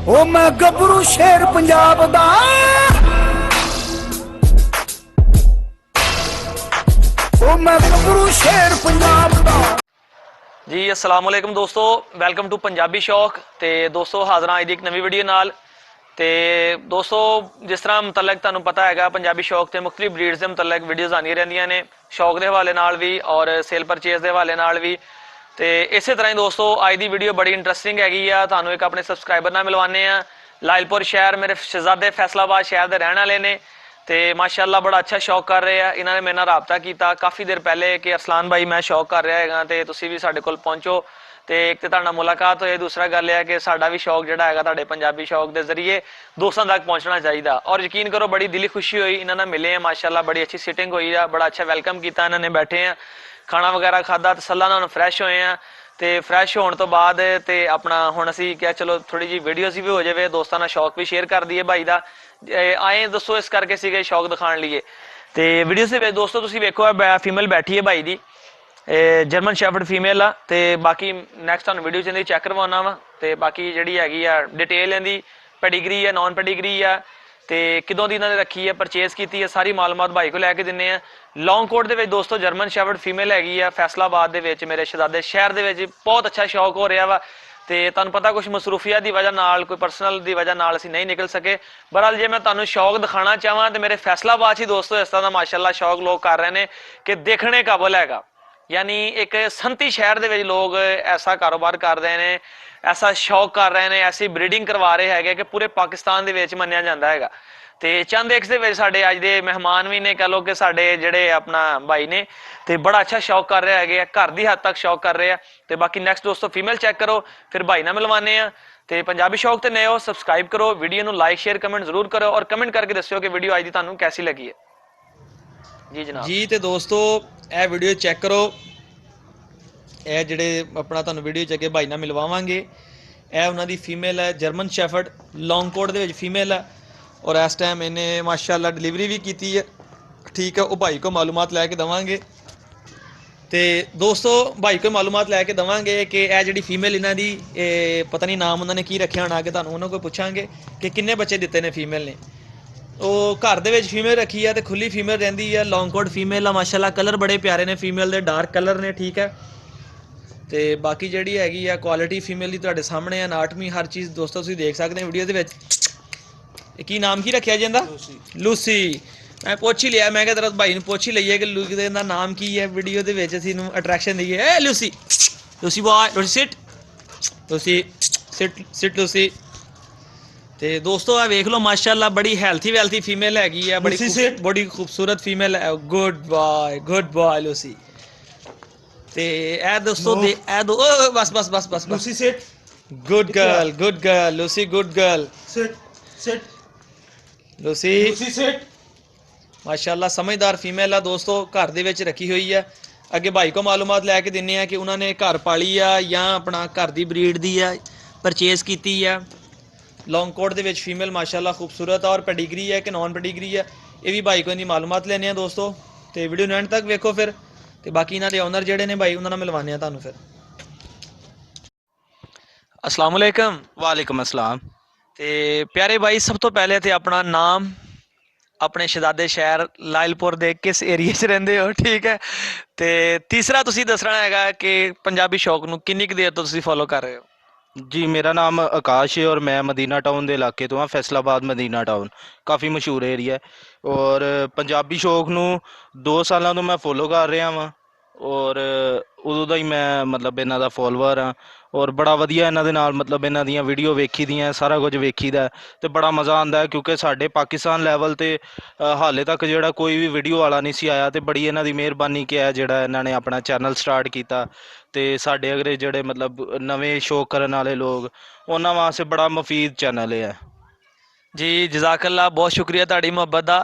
ओ मैं गबरू शेर पंजाब दा ओ मैं गबरू शेर पंजाब दा। जी अस्सलाम वालेकुम दोस्तों, वैलकम टू पंजाबी शौक। तो दोस्तों हाज़र हाँ एक नवी वीडियो नाल। तो दोस्तों जिस तरह मतलब तुहानू पता है पंजाबी शौक से मुख्तलिफ ब्रीड्स के मतलब वीडियोज़ आनी रहिंदियां ने, शौक के हवाले नाल भी और सेल परचेज के हवाले नाल भी। तो इस तरह ही दोस्तों अज की वीडियो बड़ी इंटरस्टिंग हैगी आ, तुहानू एक अपने सबसक्राइबर नाल मिलवाने आ। लायलपुर शहर मेरे शहजादे फैसलाबाद शहर के रहने वाले ने, तो माशाअल्लाह बड़ा अच्छा शौक कर रहे हैं। इन्होंने मेरे नाल राबता किया काफ़ी देर पहले कि अरसलान भाई मैं शौक कर रहा है तो तुसी भी साडे कोल पहुँचो। तो एक तो तुहाडे नाल मुलाकात होए, दूसरा गल है कि साडा भी शौक जिहड़ा है तुहाडे पंजाबी शौक के जरिए दोस्तों तक पहुँचना चाहिए। और यकीन करो बड़ी दिली खुशी हुई, इन्होंने मिले हैं माशाअल्लाह, बड़ी अच्छी सिटिंग हुई है, बड़ा अच्छा वेलकम किया इन्होंने, बैठे हैं खाना वगैरह खादा, तसल्ला नाल फ्रैश होए हैं। तो फ्रैश होने तो बाद तो अपना हुण असीं क्या चलो थोड़ी जी वीडियोज़ भी हो जाए, दोस्तों का शौक भी शेयर कर दिए भाई का। आए दोस्तों इस करके सीगे शौक दिखाने लिए। तो वीडियो से दोस्तों तुसीं वेखो फीमेल बैठी है भाई की, जर्मन शैफर्ड फीमेल आ। तो बाकी नैक्सट तुहानूं वीडियो च चैक करवाना वा। तो बाकी जिहड़ी हैगी आ डिटेल इहदी पेडिग्री है, नॉन पेडिग्री आ, तो किदों दी इन्होंने रखी है, परचेज की है, सारी मालूमात भाई को लैके दिन्ने आ। लॉन्ग कोट के दोस्तों जर्मन शैफर्ड फीमेल हैगी आ, फैसलाबाद के मेरे शहजादे शहर के बहुत अच्छा शौक हो रहा वा। तो तुहानूं पता कुछ मसरूफियत की वजह नाल, कोई परसनल की वजह नाल असीं नहीं निकल सके। बहरहाल जे मैं तुहानूं शौक दिखाना चाहवां तो मेरे फैसलाबाद ही दोस्तों इस तरह का माशाअल्लाह शौक लोग कर रहे हैं कि देखने काबल हैगा। यानी एक संती शहर के लोग ऐसा कारोबार कर रहे हैं, ऐसा शौक कर रहे हैं, ऐसी ब्रीडिंग करवा रहे हैं कि पूरे पाकिस्तान के मन्निया जाता है। तो चंद एक साढ़े अज के मेहमान भी ने, कह लो कि साढ़े जेडे अपना भाई ने, तो बड़ा अच्छा शौक कर रहे हैं, घर की हद तक शौक कर रहे हैं। तो बाकी नैक्सट दोस्तों फीमेल चैक करो, फिर भाई ना मिलवाने हैं। तो पंजाबी शौक तो नए हो, सबसक्राइब करो, वीडियो में लाइक शेयर कमेंट जरूर करो और कमेंट करके दस्यो कि वीडियो अज की तुहानूं कैसी लगी है। जी जनाब जी। तो दोस्तों यह वीडियो चेक करो, यह जोड़े अपना तुहानूं वीडियो च अगे भाई नाल मिलवावांगे। यह उन्होंने फीमेल है, जर्मन शैफर्ड लॉन्ग कोट के फीमेल है, और इस टाइम इन्हें माशाअल्लाह डिलीवरी भी की है। ठीक है, वो भाई को मालूमात लैके देवांगे। तो दोस्तों भाई को मालूमात लैके देवांगे कि यह जी फीमेल इन्हों की पता नहीं नाम उन्होंने की रखा होना, कि तुहानूं उन्होंने को पूछांगे कि किन्ने बच्चे दिते ने फीमेल ने। वो घर दे विच फीमेल रखी है, तो खुली फीमेल रहिंदी है, लॉन्ग कोट फीमेल है माशाअल्लाह, कलर बड़े प्यारे ने फीमेल के, डार्क कलर ने। ठीक है, तो बाकी जिहड़ी हैगी आ क्वालिटी फीमेल की तुहाडे सामने है, अनाटमी हर चीज़ दोस्तों तुसीं देख सकते हैं वीडियो दे विच। की नाम की रखा जी इहदा? लूसी। मैं पुछ ही लिया, मैं क्या भाई पुछ ही लईए कि लूसी का नाम की है, वीडियो के विच असीं अट्रैक्शन दईए। ए Lucy, Lucy boy, Lucy sit, Lucy sit, sit Lucy. तो दोस्तों आ वेख लो माशाअल्लाह बड़ी हेल्थी वेल्थी फीमेल हैगी है, बड़ी खूबसूरत फीमेल है। Good boy Lucy. तो ए दोस्तों दे ए दो बस बस बस बस Lucy sit, good girl Lucy, good girl sit sit, Lucy. Lucy sit. माशाअल्लाह समझदार फीमेल है दोस्तों, घर दे विच रखी हुई है। अगे भाई को मालूमात लैके दिन्ने हैं कि उन्होंने घर पाली है या अपना घर की ब्रीड दी है, परचेज की है। लॉन्ग कोट के फीमेल माशाअल्लाह खूबसूरत है, और पेडिग्री है कि नॉन पेडिग्री है, ये भी भाई को इनकी मालूमात लेने हैं दोस्तों। तो वीडियो एंड तक वेखो फिर। तो बाकी इन्हों के ओनर जोड़े ने भाई उन्होंने मिलवाने हैं तुहानूं फिर। अस्सलाम वालेकुम। वालेकुम अस्सलाम। तो प्यारे भाई सब तो पहले तो अपना नाम, अपने शहजादे शहर लायलपुर के किस एरिए च रहिंदे हो, ठीक है। तो तीसरा तुसीं दसना है कि पंजाबी शौक नूं किन्नी क देर तो तुसीं फॉलो कर रहे हो। जी मेरा नाम आकाश है और मैं मदीना टाउन के इलाके तो हाँ, फैसलाबाद मदीना टाउन काफ़ी मशहूर एरिया है। और पंजाबी शौक नूं 2 सालों तो मैं फॉलो कर रहा वां, और उदों ਦਾ ਹੀ मैं मतलब इन्हां दा फॉलोअर हाँ। और बड़ा वधिया इन्हां दे नाल मतलब इन्हां दियां वीडियो वेखी दियां, सारा कुछ वेखीदा तो बड़ा मज़ा आंदा है, क्योंकि साडे पाकिस्तान लैवल ते हाले तक जिहड़ा कोई भी वीडियो वाला नहीं सी आया। तो बड़ी इन्हां दी मेहरबानी कि जिहड़ा इन्हां ने अपना चैनल स्टार्ट किया। तो साडे अगले जिहड़े मतलब नवे शौक करन वाले लोग उन्हां वास्ते बड़ा मुफीद चैनल है। जी जज़ाकल्ला, बहुत शुक्रिया तुहाडी मुहब्बत दा।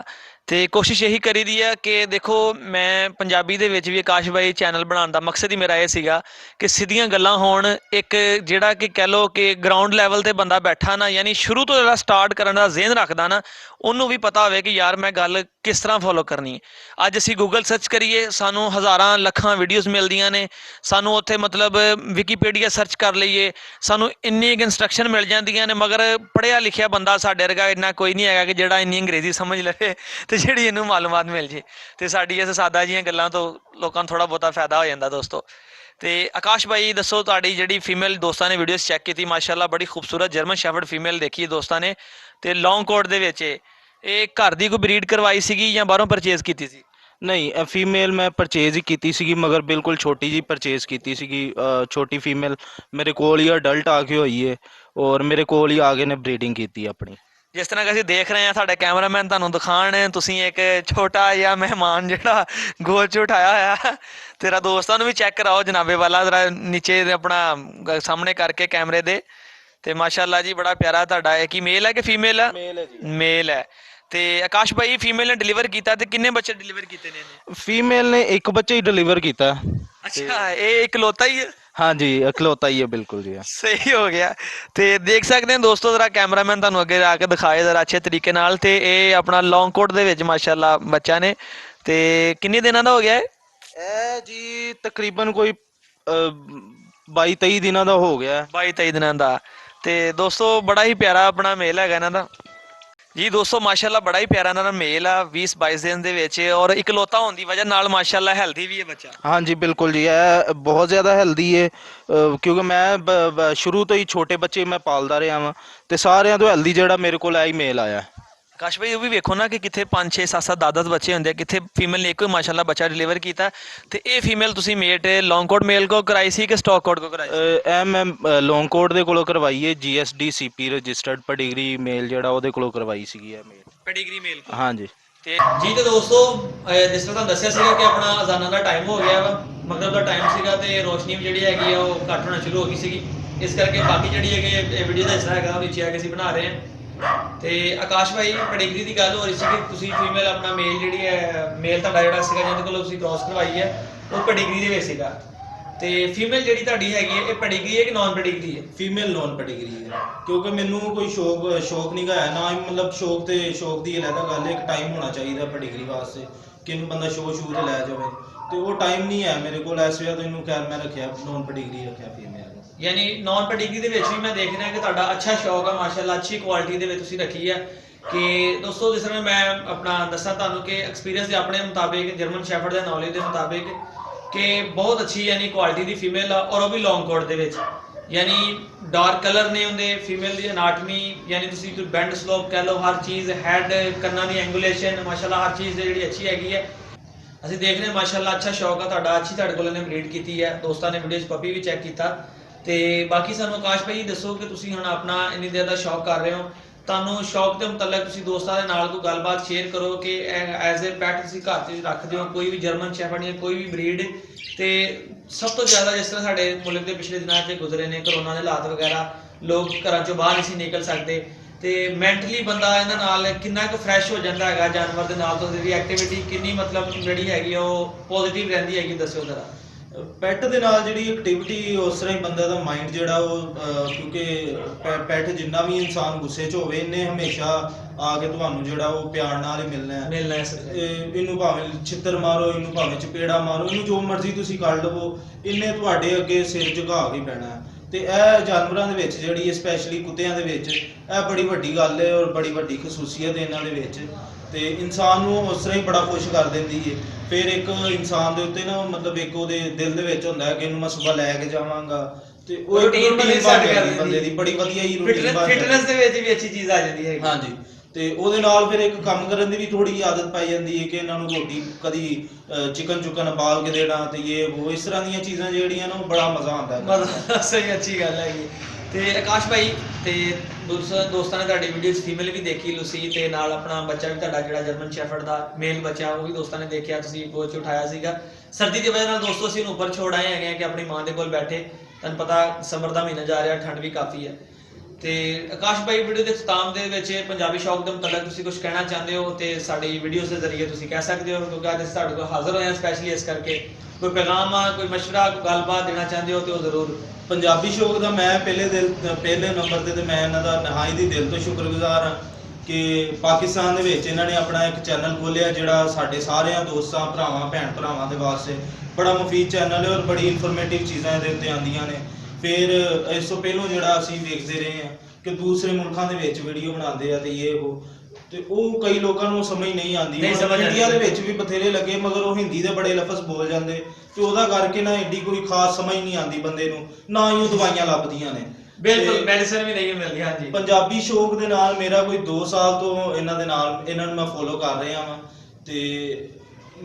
ਤੇ ਕੋਸ਼ਿਸ਼ ਇਹੀ ਕਰੀਦੀ ਹੈ ਕਿ ਦੇਖੋ ਮੈਂ ਪੰਜਾਬੀ ਦੇ ਵਿੱਚ ਵੀ ਆਕਾਸ਼ ਬਾਈ ਚੈਨਲ ਬਣਾਉਣ ਦਾ ਮਕਸਦ ਹੀ ਮੇਰਾ ਇਹ ਸੀਗਾ ਕਿ ਸਿੱਧੀਆਂ ਗੱਲਾਂ ਹੋਣ। ਇੱਕ ਜਿਹੜਾ ਕਿ ਕਹਿ ਲਓ ਕਿ ਗਰਾਊਂਡ ਲੈਵਲ ਤੇ ਬੰਦਾ ਬੈਠਾ ਨਾ, ਯਾਨੀ ਸ਼ੁਰੂ ਤੋਂ ਜਿਹੜਾ ਸਟਾਰਟ ਕਰਨ ਦਾ ਜ਼ਿਹਨ ਰੱਖਦਾ ਨਾ, ਉਹਨੂੰ ਵੀ ਪਤਾ ਹੋਵੇ ਕਿ ਯਾਰ ਮੈਂ ਗੱਲ ਕਿਸ ਤਰ੍ਹਾਂ ਫੋਲੋ ਕਰਨੀ ਹੈ। ਅੱਜ ਅਸੀਂ ਗੂਗਲ ਸਰਚ ਕਰੀਏ, ਸਾਨੂੰ ਹਜ਼ਾਰਾਂ ਲੱਖਾਂ ਵੀਡੀਓਜ਼ ਮਿਲਦੀਆਂ ਨੇ, ਸਾਨੂੰ ਉੱਥੇ ਮਤਲਬ ਵਿਕੀਪੀਡੀਆ ਸਰਚ ਕਰ ਲਈਏ, ਸਾਨੂੰ ਇੰਨੀ ਇੰਸਟਰਕਸ਼ਨ ਮਿਲ ਜਾਂਦੀਆਂ ਨੇ, ਮਗਰ ਪੜ੍ਹਿਆ ਲਿਖਿਆ ਬੰਦਾ ਸਾਡੇ ਵਰਗਾ ਇੰਨਾ ਕੋਈ ਨਹੀਂ ਹੈਗਾ ਕਿ ਜਿਹੜਾ ਇੰਨੀ ਅੰਗਰੇਜ਼ੀ ਸਮਝ ਲਵੇ ਤੇ ਜਿਹੜੀ ਇਹਨੂੰ ਮਾਲੂਮਾਤ ਮਿਲ ਜੇ। ਤੇ ਸਾਡੀ ਇਸ ਸਾਦਾ ਜੀਆਂ ਗੱਲਾਂ ਤੋਂ ਲੋਕਾਂ ਨੂੰ ਥੋੜਾ ਬਹੁਤਾ ਫਾਇਦਾ ਹੋ ਜਾਂਦਾ ਦੋਸਤੋ। ਤੇ ਆਕਾਸ਼ ਭਾਈ ਦੱਸੋ, ਤੁਹਾਡੀ ਜਿਹੜੀ ਫੀਮੇਲ ਦੋਸਤਾਂ ਨੇ ਵੀਡੀਓਜ਼ ਚੈੱਕ ਕੀਤੀ, ਮਾਸ਼ਾਅੱਲਾ ਬੜੀ ਖੂਬਸੂਰਤ ਜਰਮਨ ਸ਼ੈਫਰਡ ਫੀਮੇਲ ਦੇਖੀ ਦੋਸਤਾਂ ਨੇ, ਤੇ ਲੌਂਗ ਕੋਟ ਦੇ ਵਿੱਚ ਇਹ ਘਰ ਦੀ ਕੋਈ ਬਰੀਡ ਕਰਵਾਈ ਸੀਗੀ ਜਾਂ ਬਾਹਰੋਂ ਪਰਚੇਜ਼ ਕੀਤੀ ਸੀ? ਨਹੀਂ, ਫੀਮੇਲ ਮੈਂ ਪਰਚੇਜ਼ ਹੀ ਕੀਤੀ ਸੀਗੀ, ਮਗਰ ਬਿਲਕੁਲ ਛੋਟੀ ਜੀ ਪਰਚੇਜ਼ ਕੀਤੀ ਸੀਗੀ। ਛੋਟੀ ਫੀਮੇਲ ਮੇਰੇ ਕੋਲ ਹੀ ਅਡਲਟ ਆ ਕੇ ਹੋਈ ਹੈ ਔਰ ਮੇਰੇ ਕੋਲ ਹੀ ਆ ਕੇ ਨੇ ਬਰੀਡਿੰਗ ਕੀਤੀ ਆਪਣੀ। ਜਿਸ ਤਰ੍ਹਾਂ ਕਿ ਅਸੀਂ ਦੇਖ ਰਹੇ ਹਾਂ, ਸਾਡੇ ਕੈਮਰਾਮੈਨ ਤੁਹਾਨੂੰ ਦਿਖਾਣ, ਤੁਸੀਂ ਇੱਕ ਛੋਟਾ ਜਿਹਾ ਮਹਿਮਾਨ ਜਿਹੜਾ ਗੋਲ 'ਚ ਉਠਾਇਆ ਹੋਇਆ। ਤੇਰਾ ਦੋਸਤਾਂ ਨੂੰ ਵੀ ਚੈੱਕ ਕਰਾਓ ਜਨਾਬੇ ਵਾਲਾ, ਜ਼ਰਾ ਨੀਚੇ ਆਪਣਾ ਸਾਹਮਣੇ ਕਰਕੇ ਕੈਮਰੇ ਦੇ। ਤੇ ਮਾਸ਼ਾਅੱਲਾ ਜੀ ਬੜਾ ਪਿਆਰਾ ਤੁਹਾਡਾ। ਇਹ ਕੀ ਮੇਲ ਹੈ ਕਿ ਫੀਮੇਲ ਹੈ? ਮੇਲ ਹੈ ਜੀ। ਮੇਲ ਹੈ। ਤੇ ਆਕਾਸ਼ ਭਾਈ ਫੀਮੇਲ ਨੇ ਡਿਲੀਵਰ ਕੀਤਾ ਤੇ ਕਿੰਨੇ ਬੱਚੇ ਡਿਲੀਵਰ ਕੀਤੇ ਨੇ ਇਹਨੇ? ਫੀਮੇਲ ਨੇ ਇੱਕ ਬੱਚਾ ਹੀ ਡਿਲੀਵਰ ਕੀਤਾ। ਅੱਛਾ, ਇਹ ਇਕਲੌਤਾ ਹੀ ਹੈ? ਹਾਂਜੀ, ਇਕਲੌਤਾ ਹੀ ਹੈ, ਬਿਲਕੁਲ ਜੀ। ਸਹੀ ਹੋ ਗਿਆ। ਤੇ ਦੇਖ ਸਕਦੇ ਹੋ ਦੋਸਤੋ, ਜ਼ਰਾ ਕੈਮਰਾਮੈਨ ਤੁਹਾਨੂੰ ਅੱਗੇ ਆ ਕੇ ਦਿਖਾਏ ਜ਼ਰਾ ਅੱਛੇ ਤਰੀਕੇ ਨਾਲ। ਤੇ ਇਹ ਆਪਣਾ ਲੌਂਗ ਕੋਟ ਦੇ ਵਿੱਚ ਮਾਸ਼ਾਅੱਲਾ ਬੱਚਾ ਨੇ। ਤੇ ਕਿੰਨੇ ਦਿਨਾਂ ਦਾ ਹੋ ਗਿਆ ਇਹ ਜੀ ਤਕਰੀਬਨ ਕੋਈ 22-23 ਦਿਨਾਂ ਦਾ ਹੋ ਗਿਆ। 22-23 ਦਿਨਾਂ ਦਾ। ਤੇ ਦੋਸਤੋ ਬੜਾ ਹੀ ਪਿਆਰਾ ਆਪਣਾ ਮੇਲ ਹੈਗਾ ਇਹਨਾਂ ਦਾ ਜੀ। ਦੋਸਤੋ ਮਾਸ਼ਾਅੱਲਾ ਬੜਾ ਹੀ ਪਿਆਰਾ ਇਹਨਾਂ ਦਾ ਮੇਲ ਆ 20-22 ਦਿਨ ਦੇ ਵਿੱਚ, ਔਰ ਇਕਲੌਤਾ ਹੋਣ ਦੀ ਵਜ੍ਹਾ ਨਾਲ ਮਾਸ਼ਾਅੱਲਾ ਹੈਲਦੀ ਵੀ ਹੈ ਬੱਚਾ। ਹਾਂਜੀ ਬਿਲਕੁਲ ਜੀ, ਇਹ ਬਹੁਤ ਜ਼ਿਆਦਾ ਹੈਲਦੀ ਹੈ। ਕਿਉਂਕਿ ਮੈਂ ਸ਼ੁਰੂ ਤੋਂ ਹੀ ਛੋਟੇ ਬੱਚੇ ਮੈਂ ਪਾਲਦਾ ਰਿਹਾ ਵਾਂ ਤੇ ਸਾਰਿਆਂ ਤੋਂ ਹੈਲਦੀ ਜਿਹੜਾ ਮੇਰੇ ਕੋਲ ਆਈ ਮੇਲ ਆਇਆ। ਆਕਾਸ਼ ਭਾਈ ਉਹ ਵੀ ਵੇਖੋ ਨਾ ਕਿ ਕਿੱਥੇ 5-6 7-7 10-10 ਬੱਚੇ ਹੁੰਦੇ ਆ, ਕਿੱਥੇ ਫੀਮੇਲ ਨੇ ਇੱਕੋ ਹੀ ਮਾਸ਼ਾਅੱਲਾ ਬੱਚਾ ਡਿਲੀਵਰ ਕੀਤਾ। ਤੇ ਇਹ ਫੀਮੇਲ ਤੁਸੀਂ ਮੇਟ ਲੌਂਗ ਕੋਟ ਮੇਲ ਕੋ ਕਰਾਈ ਸੀ ਕਿ ਸਟਾਕ ਕੋਟ ਕੋ ਕਰਾਈ ਸੀ? ਇਹ ਮੈਂ ਲੌਂਗ ਕੋਟ ਦੇ ਕੋਲੋਂ ਕਰਵਾਈ ਹੈ, GSD CP ਰਜਿਸਟਰਡ ਪੈਡੀਗਰੀ ਮੇਲ ਜਿਹੜਾ ਉਹਦੇ ਕੋਲੋਂ ਕਰਵਾਈ ਸੀਗੀ ਇਹ ਮੇਲ। ਪੈਡੀਗਰੀ ਮੇਲ ਕੋ? ਹਾਂਜੀ। ਤੇ ਜੀ ਤੇ ਦੋਸਤੋ ਜਿਸ ਤਰ੍ਹਾਂ ਤੁਹਾਨੂੰ ਦੱਸਿਆ ਸੀਗਾ ਕਿ ਆਪਣਾ ਅਜ਼ਾਨਾਂ ਦਾ ਟਾਈਮ ਹੋ ਗਿਆ ਵਾ, ਮਗਰਬ ਦਾ ਟਾਈਮ ਸੀਗਾ ਤੇ ਰੋਸ਼ਨੀ ਵੀ ਜਿਹੜੀ ਹੈਗੀ ਆ ਉਹ ਘੱਟ ਹੋਣਾ ਸ਼ੁਰੂ ਹੋ ਗਈ ਸੀਗੀ। ਇਸ ਕਰਕੇ ਬਾਕੀ ਜਿਹੜੀ ਹੈਗੀ ਇਹ ਵੀਡੀਓ ਦਾ ਹਿੱਸਾ ਹੈਗਾ ਉਹ ਨੀਚੇ ਆ ਕੇ ਅਸੀਂ ਬਣਾ ਰਹੇ ਹਾਂ। ਤੇ ਆਕਾਸ਼ ਭਾਈ ਪੈਡੀਗਰੀ ਦੀ ਗੱਲ ਹੋ ਰਹੀ ਸੀ ਕਿ ਤੁਸੀਂ ਫੀਮੇਲ ਆਪਣਾ ਮੇਲ ਜਿਹੜੀ ਹੈ, ਮੇਲ ਤੁਹਾਡਾ ਜਿਹੜਾ ਸੀਗਾ ਜਿਹਦੇ ਕੋਲੋਂ ਤੁਸੀਂ ਕ੍ਰਾਸ ਕਰਵਾਈ ਹੈ, ਉਹ ਪੈਡੀਗਰੀ ਦੇ ਵਿੱਚ ਸੀਗਾ। ਤੇ ਫੀਮੇਲ ਜਿਹੜੀ ਤੁਹਾਡੀ ਹੈਗੀ ਹੈ ਇਹ ਪੈਡੀਗਰੀ ਹੈ ਕਿ ਨਾਨ ਪੈਡੀਗਰੀ ਹੈ? ਫੀਮੇਲ ਨੌਨ ਪੈਡੀਗਰੀ ਹੈ, ਕਿਉਂਕਿ ਮੈਨੂੰ ਕੋਈ ਸ਼ੌਕ ਨਹੀਂ ਗਾ ਨਾ, ਮਤਲਬ ਸ਼ੌਕ ਦੀ ਅਲੱਗ ਗੱਲ ਹੈ। ਇੱਕ ਟਾਈਮ ਹੋਣਾ ਚਾਹੀਦਾ ਪੈਡੀਗਰੀ ਵਾਸਤੇ ਕਿ ਇਹਨੂੰ ਬੰਦਾ ਸ਼ੂ ਤੇ ਲੈ ਜਾਵੇ, ਤੇ ਉਹ ਟਾਈਮ ਨਹੀਂ ਹੈ ਮੇਰੇ ਕੋਲ। ਇਸ ਵਜ੍ਹਾ ਤੋਂ ਇਹਨੂੰ ਖੈਰ ਮੈਂ ਰੱਖਿਆ ਨੌਨ ਪੈਡੀਗਰੀ ਰੱਖਿਆ ਫੀਮੇਲ। ਯਾਨੀ ਨਾਨ ਪੈਡੀਗਰੀ ਦੇ ਵਿੱਚ ਵੀ ਮੈਂ ਦੇਖ ਰਿਹਾ ਕਿ ਤੁਹਾਡਾ ਅੱਛਾ ਸ਼ੌਕ ਆ ਮਾਸ਼ਾਅੱਲਾ, ਅੱਛੀ ਕੁਆਲਿਟੀ ਦੇ ਵਿੱਚ ਤੁਸੀਂ ਰੱਖੀ ਹੈ। ਕਿ ਦੋਸਤੋ ਜਿਸ ਤਰ੍ਹਾਂ ਮੈਂ ਆਪਣਾ ਦੱਸਾਂ ਤੁਹਾਨੂੰ ਕਿ ਐਕਸਪੀਰੀਅੰਸ ਦੇ ਆਪਣੇ ਮੁਤਾਬਿਕ, ਜਰਮਨ ਸ਼ੈਫਰਡ ਦੇ ਨੌਲੇਜ ਦੇ ਮੁਤਾਬਿਕ ਕਿ ਬਹੁਤ ਅੱਛੀ ਯਾਨੀ ਕੁਆਲਿਟੀ ਦੀ ਫੀਮੇਲ ਆ, ਔਰ ਉਹ ਵੀ ਲੌਂਗ ਕੋਟ ਦੇ ਵਿੱਚ। ਯਾਨੀ ਡਾਰਕ ਕਲਰ ਨੇ ਉਹਦੇ ਫੀਮੇਲ ਦੀ ਅਨਾਟਮੀ, ਯਾਨੀ ਤੁਸੀਂ ਕੋਈ ਬੈਂਡ ਸਲੋਪ ਕਹਿ ਲਓ, ਹਰ ਚੀਜ਼ ਹੈਡ ਕੰਨਾਂ ਦੀ ਐਂਗੂਲੇਸ਼ਨ ਮਾਸ਼ਾਅੱਲਾ ਹਰ ਚੀਜ਼ ਜਿਹੜੀ ਅੱਛੀ ਹੈਗੀ ਹੈ। ਅਸੀਂ ਦੇਖ ਰਹੇ ਹਾਂ ਮਾਸ਼ਾਅੱਲਾ ਅੱਛਾ ਸ਼ੌਕ ਆ ਤੁਹਾਡਾ, ਅੱਛੀ ਤੁਹਾਡੇ ਕੋਲ ਇਹਨੇ ਬਰੀਡ ਕੀਤੀ ਹੈ। ਦੋਸਤਾਂ ਨੇ ਵੀਡੀਓ 'ਚ ਪੱਪੀ ਵੀ ਚੈੱਕ ਕੀਤਾ। ਤੇ ਬਾਕੀ ਸਾਨੂੰ ਆਕਾਸ਼ ਭਾਈ ਦੱਸੋ ਕਿ ਤੁਸੀਂ ਹੁਣ ਆਪਣਾ ਇੰਨੀ ਦੇਰ ਦਾ ਸ਼ੌਕ ਕਰ ਰਹੇ ਹੋ, ਤੁਹਾਨੂੰ ਸ਼ੌਕ ਦੇ ਮੁਤਲਕ ਤੁਸੀਂ ਦੋਸਤਾਂ ਦੇ ਨਾਲ ਕੋਈ ਗੱਲਬਾਤ ਸ਼ੇਅਰ ਕਰੋ ਕਿ ਐਜ਼ ਅ ਪੈਟ ਤੁਸੀਂ ਘਰ 'ਚ ਰੱਖਦੇ ਹੋ ਕੋਈ ਵੀ ਜਰਮਨ ਸ਼ੈਫਰਡ ਜਾਂ ਕੋਈ ਵੀ ਬਰੀਡ। ਤੇ ਸਭ ਤੋਂ ਜ਼ਿਆਦਾ ਜਿਸ ਤਰ੍ਹਾਂ ਸਾਡੇ ਮੁਲਕ ਦੇ ਪਿਛਲੇ ਦਿਨਾਂ 'ਚ ਗੁਜ਼ਰੇ ਨੇ ਕਰੋਨਾ ਦੇ ਹਾਲਾਤ ਵਗੈਰਾ, ਲੋਕ ਘਰਾਂ 'ਚੋਂ ਬਾਹਰ ਨਹੀਂ ਸੀ ਨਿਕਲ ਸਕਦੇ, ਤੇ ਮੈਂਟਲੀ ਬੰਦਾ ਇਹਨਾਂ ਨਾਲ ਕਿੰਨਾ ਕੁ ਫਰੈਸ਼ ਹੋ ਜਾਂਦਾ ਹੈਗਾ ਜਾਨਵਰ ਦੇ ਨਾਲ, ਤੋਂ ਇਹਦੀ ਐਕਟੀਵਿਟੀ ਕਿੰਨੀ ਮਤਲਬ ਜਿਹੜੀ ਹੈਗੀ ਉਹ ਪੋਜ਼ਿਟਿਵ ਰਹਿੰਦੀ ਹੈਗੀ, ਦੱਸਿਓ ਜ਼ਰਾ। ਪੈਟ ਦੇ ਨਾਲ ਜਿਹੜੀ ਐਕਟੀਵਿਟੀ ਉਸ ਤਰ੍ਹਾਂ ਹੀ ਬੰਦੇ ਦਾ ਮਾਈਂਡ ਜਿਹੜਾ ਉਹ ਕਿਉਂਕਿ ਪੈਟ ਜਿੰਨਾ ਵੀ ਇਨਸਾਨ ਗੁੱਸੇ 'ਚ ਹੋਵੇ ਇਹਨੇ ਹਮੇਸ਼ਾ ਆ ਕੇ ਤੁਹਾਨੂੰ ਜਿਹੜਾ ਉਹ ਪਿਆਰ ਨਾਲ ਹੀ ਮਿਲਣਾ ਹੈ। ਇਹਨੂੰ ਭਾਵੇਂ ਛਿੱਤਰ ਮਾਰੋ, ਇਹਨੂੰ ਭਾਵੇਂ ਚਪੇੜਾ ਮਾਰੋ, ਇਹਨੂੰ ਜੋ ਮਰਜ਼ੀ ਤੁਸੀਂ ਕਰ ਲਵੋ, ਇਹਨੇ ਤੁਹਾਡੇ ਅੱਗੇ ਸਿਰ ਝੁਕਾ ਕੇ ਪੈਣਾ। ਤੇ ਇਹ ਜਾਨਵਰਾਂ ਦੇ ਵਿੱਚ ਜਿਹੜੀ ਸਪੈਸ਼ਲੀ ਕੁੱਤਿਆਂ ਦੇ ਵਿੱਚ ਇਹ ਬੜੀ ਵੱਡੀ ਗੱਲ ਹੈ ਔਰ ਬੜੀ ਵੱਡੀ ਖਸੂਸੀਅਤ ਹੈ ਇਹਨਾਂ ਦੇ ਵਿੱਚ। ਤੇ ਇਨਸਾਨ ਨੂੰ ਉਸ ਤਰ੍ਹਾਂ ਹੀ ਬੜਾ ਖੁਸ਼ ਕਰ ਦਿੰਦੀ ਹੈ। ਫਿਰ ਇੱਕ ਇਨਸਾਨ ਦੇ ਉੱਤੇ ਨਾ ਮਤਲਬ ਇੱਕ ਉਹਦੇ ਦਿਲ ਦੇ ਵਿੱਚ ਹੁੰਦਾ ਹੈ ਕਿ ਇਹਨੂੰ ਮੈਂ ਸੁਬਾ ਲੈ ਕੇ ਜਾਵਾਂਗਾ, ਤੇ ਉਹ ਰੂਟੀਨ ਬਣ ਜਾਂਦੀ ਬੰਦੇ ਦੀ ਬੜੀ ਵਧੀਆ ਹੀ ਰੂਟੀਨ ਬਣ ਫਿਟਨੈਸ ਦੇ ਵਿੱਚ ਵੀ ਅੱਛੀ ਚੀਜ਼ ਆ ਜਾਂਦੀ ਹੈ। ਹਾਂਜੀ, ਤੇ ਉਹਦੇ ਨਾਲ ਫਿਰ ਇੱਕ ਕੰਮ ਕਰਨ ਦੀ ਵੀ ਥੋੜੀ ਜਿਹੀ ਆਦਤ ਪਾਈ ਜਾਂਦੀ ਹੈ ਕਿ ਇਹਨਾਂ ਨੂੰ ਰੋਟੀ ਕਦੀ ਚਿਕਨ ਚੁਕਨ ਬਾਲ ਕੇ ਦੇਣਾ, ਤੇ ਇਹ ਉਹ ਇਸ ਤਰ੍ਹਾਂ ਦੀਆਂ ਚੀਜ਼ਾਂ ਜਿਹੜੀਆਂ ਨਾ ਉਹ ਬੜਾ ਮਜ਼ਾ ਆਉਂਦਾ ਹੈ। ਸਹੀ ਅੱਛੀ ਗੱਲ ਹੈਗੀ। ਤੇ ਆਕਾਸ਼ ਭਾਈ ਤੇ ਦੋਸਤਾਂ ਨੇ ਤੁਹਾਡੀ ਵੀਡੀਓ 'ਚ ਫੀਮੇਲ ਵੀ ਦੇਖੀ ਲੂਸੀ, ਤੇ ਨਾਲ ਆਪਣਾ ਬੱਚਾ ਵੀ ਤੁਹਾਡਾ ਜਿਹੜਾ ਜਰਮਨ ਸ਼ੈਫਰਡ ਦਾ ਮੇਲ ਬੱਚਾ ਉਹ ਵੀ ਦੋਸਤਾਂ ਨੇ ਦੇਖਿਆ, ਤੁਸੀਂ ਗੋਦ 'ਚ ਉਠਾਇਆ ਸੀਗਾ। ਸਰਦੀ ਦੀ ਵਜ੍ਹਾ ਨਾਲ ਦੋਸਤੋ ਅਸੀਂ ਇਹਨੂੰ ਉੱਪਰ ਛੋੜ ਆਏ ਹੈਗੇ ਕਿ ਆਪਣੀ ਮਾਂ ਦੇ ਕੋਲ ਬੈਠੇ, ਤੁਹਾਨੂੰ ਪਤਾ ਸਮਰ ਦਾ ਮਹੀਨਾ ਜਾ ਰਿਹਾ, ਠੰਡ ਵੀ ਕਾਫੀ ਹੈ। ਤੇ ਆਕਾਸ਼ ਭਾਈ ਵੀਡੀਓ ਦੇ ਇਖਤਤਾਮ ਦੇ ਵਿੱਚ ਪੰਜਾਬੀ ਸ਼ੌਕ ਦੇ ਮੁਤਲਕ ਤੁਸੀਂ ਕੁਝ ਕਹਿਣਾ ਚਾਹੁੰਦੇ ਹੋ ਤੇ ਸਾਡੀ ਵੀਡੀਓਜ਼ ਦੇ ਜ਼ਰੀਏ ਤੁਸੀਂ ਕਹਿ ਸਕਦੇ ਹੋ, ਕਿਉਂਕਿ ਅੱਜ ਅਸੀਂ ਤੁਹਾਡੇ ਕੋਲ ਹਾਜ਼ਰ ਹੋਏ ਹਾਂ ਸਪੈਸ਼ਲੀ ਇਸ ਕਰਕੇ। ਕੋਈ ਪੈਗਾਮ ਆ, ਕੋਈ ਮਸ਼ਵਰਾ, ਕੋਈ ਗੱਲਬਾਤ ਦੇਣਾ ਚਾਹੁੰਦੇ ਹੋ ਤੇ ਉਹ ਜ਼ਰੂਰ। ਪੰਜਾਬੀ ਸ਼ੌਕ ਦਾ ਮੈਂ ਪਹਿਲੇ ਨੰਬਰ ਤੇ ਮੈਂ ਇਹਨਾਂ ਦਾ ਨਹਾਇਤ ਹੀ ਦਿਲ ਤੋਂ ਸ਼ੁਕਰਗੁਜ਼ਾਰ ਹਾਂ ਕਿ ਪਾਕਿਸਤਾਨ ਦੇ ਵਿੱਚ ਇਹਨਾਂ ਨੇ ਆਪਣਾ ਇੱਕ ਚੈਨਲ ਖੋਲ੍ਹਿਆ ਜਿਹੜਾ ਸਾਡੇ ਸਾਰਿਆਂ ਦੋਸਤਾਂ ਭਰਾਵਾਂ ਭੈਣ ਭਰਾਵਾਂ ਦੇ ਵਾਸਤੇ ਬੜਾ ਮੁਫੀਦ ਚੈਨਲ ਹੈ ਔਰ ਬੜੀ ਇਨਫੋਰਮੇਟਿਵ ਚੀਜ਼ਾਂ ਇਹਦੇ ਉੱਤੇ ਆਉਂਦੀਆਂ ਨੇ। ਫਿਰ ਇਸ ਤੋਂ ਪਹਿਲਾਂ ਜਿਹੜਾ ਅਸੀਂ ਵੇਖਦੇ ਰਹੇ ਹਾਂ ਕਿ ਦੂਸਰੇ ਮੁਲਕਾਂ ਦੇ ਵਿੱਚ ਵੀਡੀਓ ਬਣਾਉਂਦੇ ਆ ਤੇ ਤੇ ਉਹ ਕਈ ਲੋਕਾਂ ਨੂੰ ਸਮਝ ਨਹੀਂ ਆਉਂਦੀ। ਇੰਡੀਆ ਦੇ ਵਿੱਚ ਵੀ ਬਥੇਰੇ ਲੱਗੇ ਮਗਰ ਉਹ ਹਿੰਦੀ ਦੇ ਬੜੇ ਲਫ਼ਜ਼ ਬੋਲ ਜਾਂਦੇ ਤੇ ਉਹਦਾ ਕਰਕੇ ਨਾ ਐਡੀ ਕੋਈ ਖਾਸ ਸਮਝ ਨਹੀਂ ਆਉਂਦੀ ਬੰਦੇ ਨੂੰ, ਨਾ ਹੀ ਉਹ ਦਵਾਈਆਂ ਲੱਭਦੀਆਂ ਨੇ। ਬਿਲਕੁਲ ਮੈਡੀਸਿਨ ਵੀ ਨਹੀਂ ਮਿਲਦੀ। ਹਾਂਜੀ, ਪੰਜਾਬੀ ਸ਼ੌਕ ਦੇ ਨਾਲ ਮੇਰਾ ਕੋਈ 2 ਸਾਲ ਤੋਂ ਇਹਨਾਂ ਨੂੰ ਮੈਂ ਫੋਲੋ ਕਰ ਰਿਹਾ ਵਾਂ ਤੇ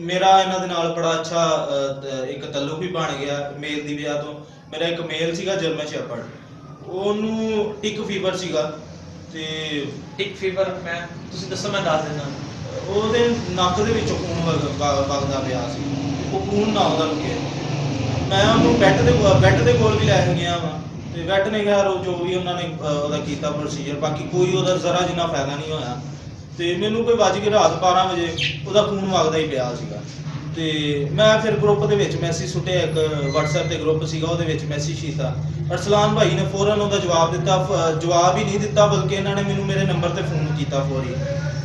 ਮੇਰਾ ਇਹਨਾਂ ਦੇ ਨਾਲ ਬੜਾ ਅੱਛਾ ਇੱਕ ਤਾਲੁਕ ਵੀ ਬਣ ਗਿਆ ਮੇਲ ਦੀ ਵਜ੍ਹਾ ਤੋਂ। ਮੇਰਾ ਇੱਕ ਮੇਲ ਸੀਗਾ ਜਰਮਨ ਸ਼ੈਫਰਡ, ਉਹਨੂੰ ਟਿਕ ਫੀਵਰ ਸੀਗਾ ਤੇ ਟਿਕ ਫੀਵਰ ਮੈਂ ਤੁਸੀਂ ਦੱਸੋ ਮੈਂ ਦੱਸ ਦਿੰਦਾ। ਉਹਦੇ ਨੱਕ ਦੇ ਵਿੱਚੋਂ ਖੂਨ ਵਗਦਾ ਪਿਆ ਸੀ, ਉਹ ਖੂਨ ਨਾ ਉਹਦਾ ਰੁਕੇ। ਮੈਂ ਉਹਨੂੰ ਬੈੱਡ ਦੇ ਕੋਲ ਵੀ ਲੈ ਕੇ ਗਿਆ ਵਾਂ ਤੇ ਵੈਟ ਨੇ ਕਿਹਾ ਜੋ ਵੀ ਉਹਨਾਂ ਨੇ ਉਹਦਾ ਕੀਤਾ ਪ੍ਰੋਸੀਜਰ, ਬਾਕੀ ਕੋਈ ਉਹਦਾ ਜ਼ਰਾ ਜਿੰਨਾ ਫਾਇਦਾ ਨਹੀਂ ਹੋਇਆ। ਤੇ ਮੈਨੂੰ ਕੋਈ ਵੱਜ ਕੇ ਰਾਤ 12 ਵਜੇ ਉਹਦਾ ਖੂਨ ਵਗਦਾ ਹੀ ਪਿਆ ਸੀਗਾ ਤੇ ਮੈਂ ਫਿਰ ਗਰੁੱਪ ਦੇ ਵਿੱਚ ਮੈਸੇਜ ਸੁੱਟਿਆ, ਇੱਕ WhatsApp ਤੇ ਗਰੁੱਪ ਸੀਗਾ ਉਹਦੇ ਵਿੱਚ ਮੈਸੇਜ ਕੀਤਾ। ਅਰਸਲਾਨ ਭਾਈ ਨੇ ਫੌਰਨ ਉਹਦਾ ਜਵਾਬ ਦਿੱਤਾ, ਜਵਾਬ ਹੀ ਨਹੀਂ ਦਿੱਤਾ ਬਲਕਿ ਇਹਨਾਂ ਨੇ ਮੈਨੂੰ ਮੇਰੇ ਨੰਬਰ ਤੇ ਫੋਨ ਕੀਤਾ ਫੌਰੀ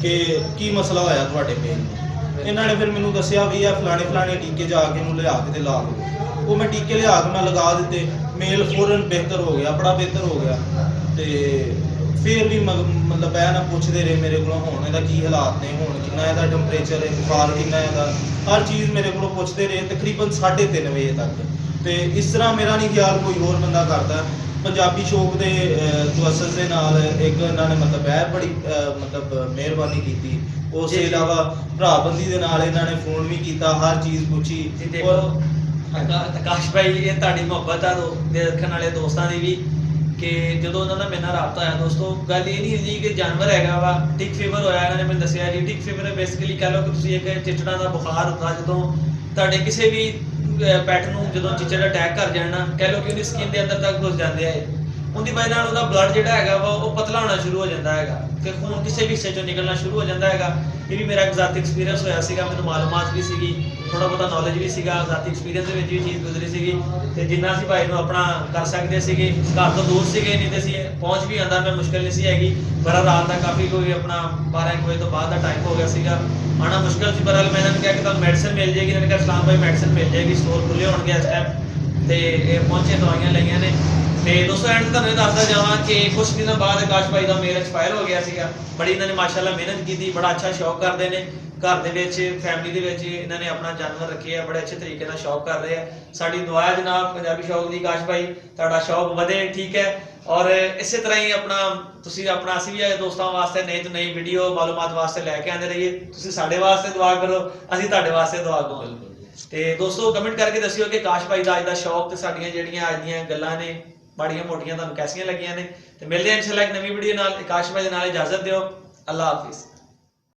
ਕਿ ਕੀ ਮਸਲਾ ਹੋਇਆ ਤੁਹਾਡੇ ਮੇਲ ਨੂੰ। ਇਹਨਾਂ ਨੇ ਫਿਰ ਮੈਨੂੰ ਦੱਸਿਆ ਵੀ ਆ ਫਲਾਣੇ ਟੀਕੇ ਜਾ ਕੇ ਇਹਨੂੰ ਲਿਆ ਕੇ ਤੇ ਲਾ ਦਿਓ। ਉਹ ਮੈਂ ਟੀਕੇ ਲਿਆ ਕੇ ਮੈਂ ਲਗਾ ਦਿੱਤੇ, ਮੇਲ ਫੌਰਨ ਬਿਹਤਰ ਹੋ ਗਿਆ, ਬੜਾ ਬਿਹਤਰ ਹੋ ਗਿਆ। ਤੇ ਫਿਰ ਵੀ ਮਤਲਬ ਇਹ ਨਾ ਪੁੱਛਦੇ ਰਹੇ ਮੇਰੇ ਕੋਲੋਂ ਹੁਣ ਇਹਦਾ ਕੀ ਹਾਲਾਤ ਨੇ, ਹੁਣ ਕਿੰਨਾ ਇਹਦਾ ਟੈਂਪਰੇਚਰ ਹੈ, ਬੁਖਾਰ ਕਿੰਨਾ ਇਹਦਾ, ਹਰ ਚੀਜ਼ ਮੇਰੇ ਕੋਲੋਂ ਪੁੱਛਦੇ ਰਹੇ ਤਕਰੀਬਨ 3:30 ਵਜੇ ਤੱਕ। ਤੇ ਇਸ ਤਰ੍ਹਾਂ ਮੇਰਾ ਨਹੀਂ ਖਿਆਲ ਕੋਈ ਹੋਰ ਬੰਦਾ ਕਰਦਾ। ਪੰਜਾਬੀ ਸ਼ੌਕ ਦੇ ਤਵੱਸਲ ਦੇ ਨਾਲ ਇੱਕ ਇਹਨਾਂ ਨੇ ਮਤਲਬ ਬੜੀ ਮਿਹਰਬਾਨੀ ਕੀਤੀ। ਉਸ ਤੋਂ ਇਲਾਵਾ ਭਰਾਬੰਦੀ ਦੇ ਨਾਲ ਇਹਨਾਂ ਨੇ ਫੋਨ ਵੀ ਕੀਤਾ, ਹਰ ਚੀਜ਼ ਪੁੱਛੀ। ਔਰ ਆਕਾਸ਼ ਭਾਈ ਇਹ ਤੁਹਾਡੀ ਮੁਹੱਬਤ ਆ ਦੇਖਣ ਵਾਲੇ ਦੋਸਤਾਂ ਦੀ ਵੀ ਕਿ ਜਦੋਂ ਉਹਨਾਂ ਦਾ ਮੇਰੇ ਨਾਲ ਰਾਬਤਾ ਆਇਆ ਦੋਸਤੋ, ਗੱਲ ਇਹ ਨਹੀਂ ਹੁੰਦੀ ਕਿ ਜਾਨਵਰ ਹੈਗਾ ਵਾ ਟਿਕ ਫੀਵਰ ਹੋਇਆ। ਇਹਨਾਂ ਨੇ ਮੈਨੂੰ ਦੱਸਿਆ ਜੀ ਟਿਕ ਫੀਵਰ ਬੇਸਿਕਲੀ ਕਹਿ ਲਓ ਕਿ ਤੁਸੀਂ ਇੱਕ ਚਿਚੜਾਂ ਦਾ ਬੁਖਾਰ ਹੁੰਦਾ ਜਦੋਂ ਤੁਹਾਡੇ ਕਿਸੇ ਵੀ ਪੈਟ ਨੂੰ ਜਦੋਂ ਚਿਚੜ ਅਟੈਕ ਕਰ ਜਾਣਾ, ਕਹਿ ਲਓ ਕਿ ਉਹਦੀ ਸਕਿਨ ਦੇ ਅੰਦਰ ਤੱਕ ਘੁਸ ਜਾਂਦੇ ਆ, ਉਹਦੀ ਵਜ੍ਹਾ ਨਾਲ ਉਹਦਾ ਬਲੱਡ ਜਿਹੜਾ ਹੈਗਾ ਵਾ ਉਹ ਪਤਲਾ ਹੋਣਾ ਸ਼ੁਰੂ ਹੋ ਜਾਂਦਾ ਹੈਗਾ ਤੇ ਖੂਨ ਕਿਸੇ ਵੀ ਹਿੱਸੇ ਚੋਂ ਨਿਕਲਣਾ ਸ਼ੁਰੂ ਹੋ ਜਾਂਦਾ ਹੈਗਾ। ਇਹ ਵੀ ਮੇਰਾ ਇੱਕ ਜ਼ਾਤੀ ਐਕਸਪੀਰੀਅੰਸ ਹੋਇਆ ਸੀਗਾ, ਮੈਨੂੰ ਮਾਲੂਮਾਤ ਵੀ ਸੀਗੀ, ਥੋੜਾ ਬਹੁਤਾ ਨੌਲੇਜ ਵੀ ਸੀਗਾ, ਜ਼ਾਤੀ ਐਕਸਪੀਰੀਅੰਸ ਦੇ ਵਿੱਚ ਵੀ ਚੀਜ਼ ਗੁਜ਼ਰੀ ਸੀਗੀ। ਤੇ ਜਿੰਨਾ ਅਸੀਂ ਭਾਈ ਨੂੰ ਆਪਣਾ ਕਰ ਸਕਦੇ ਸੀਗੇ, ਘਰ ਤੋਂ ਦੂਰ ਸੀਗੇ ਨਹੀਂ ਤੇ ਅਸੀਂ ਪਹੁੰਚ ਵੀ ਆਉਂਦਾ ਮੈਂ ਮੁਸ਼ਕਿਲ ਨਹੀਂ ਸੀ ਹੈਗੀ। ਪਰ ਰਾਤ ਦਾ ਕਾਫੀ ਕੋਈ ਆਪਣਾ 12 ਵਜੇ ਤੋਂ ਬਾਅਦ ਦਾ ਟਾਈਮ ਹੋ ਗਿਆ ਸੀਗਾ, ਆਉਣਾ ਮੁਸ਼ਕਿਲ ਸੀ। ਪਰ ਮੈਂ ਇਹਨਾਂ ਨੂੰ ਕਿਹਾ ਕਿ ਤੁਹਾਨੂੰ ਮੈਡੀਸਨ ਮਿਲ ਜਾਏਗੀ, ਇਹਨਾਂ ਨੇ ਕਿਹਾ ਸਲਾਮ ਭਾਈ ਮੈਡੀਸਨ ਮਿਲ ਜਾਏਗੀ, ਸਟੋਰ ਖੁੱਲੇ ਹੋਣਗੇ ਇਸ ਟਾਈਮ। ਤੇ ਇਹ ਪਹੁੰਚੇ, ਦਵਾਈਆਂ ਲਈਆਂ ਨੇ। ਤੇ ਦੋਸਤੋ ਐਂਡ ਤੁਹਾਨੂੰ ਇਹ ਦੱਸਦਾ ਜਾਵਾਂ ਕਿ ਕੁਝ ਦਿਨਾਂ ਬਾਅਦ ਆਕਾਸ਼ ਭਾਈ ਦਾ ਮੇਲ ਐਕਸਪਾਇਰ ਹੋ ਗਿਆ ਸੀਗਾ। ਬੜੀ ਇਹਨਾਂ ਨੇ ਮਾਸ਼ਾਅੱਲਾ ਮਿਹਨਤ ਕੀਤੀ, ਬੜਾ ਅੱਛਾ ਸ਼ੌਕ ਕਰਦੇ ਨੇ। ਘਰ ਦੇ ਵਿੱਚ ਫੈਮਿਲੀ ਦੇ ਵਿੱਚ ਇਹਨਾਂ ਨੇ ਆਪਣਾ ਜਾਨਵਰ ਰੱਖੇ ਆ, ਬੜੇ ਅੱਛੇ ਤਰੀਕੇ ਨਾਲ ਸ਼ੌਕ ਕਰ ਰਹੇ ਆ। ਸਾਡੀ ਦੁਆ ਹੈ ਜਨਾਬ ਪੰਜਾਬੀ ਸ਼ੌਕ ਦੀ ਆਕਾਸ਼ ਭਾਈ ਤੁਹਾਡਾ ਸ਼ੌਕ ਵਧੇ, ਠੀਕ ਹੈ। ਔਰ ਇਸੇ ਤਰ੍ਹਾਂ ਹੀ ਤੁਸੀਂ ਆਪਣਾ ਅਸੀਂ ਵੀ ਦੋਸਤਾਂ ਵਾਸਤੇ ਨਈ ਤੋਂ ਨਈ ਵੀਡੀਓ ਮਾਲੂਮਾਤ ਵਾਸਤੇ ਲੈ ਕੇ ਆਉਂਦੇ ਰਹੀਏ। ਤੁਸੀਂ ਸਾਡੇ ਵਾਸਤੇ ਦੁਆ ਕਰੋ, ਅਸੀਂ ਤੁਹਾਡੇ ਵਾਸਤੇ ਦੁਆ ਕਰੋ। ਤੇ ਦੋਸਤੋ ਕਮੈਂਟ ਕਰਕੇ ਦੱਸਿਓ ਕਿ ਆਕਾਸ਼ ਭਾਈ ਦਾ ਅੱਜ ਦਾ ਸ਼ੌਕ ਤੇ ਸਾਡੀਆਂ ਜਿਹੜੀਆਂ ਅੱਜ ਦੀਆਂ ਗੱਲਾਂ ਨੇ ਮਾੜੀਆਂ ਮੋਟੀਆਂ ਤੁਹਾਨੂੰ ਕੈਸੀਆਂ ਲੱਗੀਆਂ ਨੇ। ਤੇ ਮਿਲਦੇ ਹਾਂ ਇਨਸ਼ਾਅੱਲਾ ਇੱਕ ਨਵੀਂ ਵੀਡੀਓ ਨਾਲ। ਆਕਾਸ਼ ਭਾਈ ਦੇ ਨਾਲ ਇਜਾਜ਼ਤ ਦਿਓ। ਅੱਲਾ ਹਾਫਿਜ਼।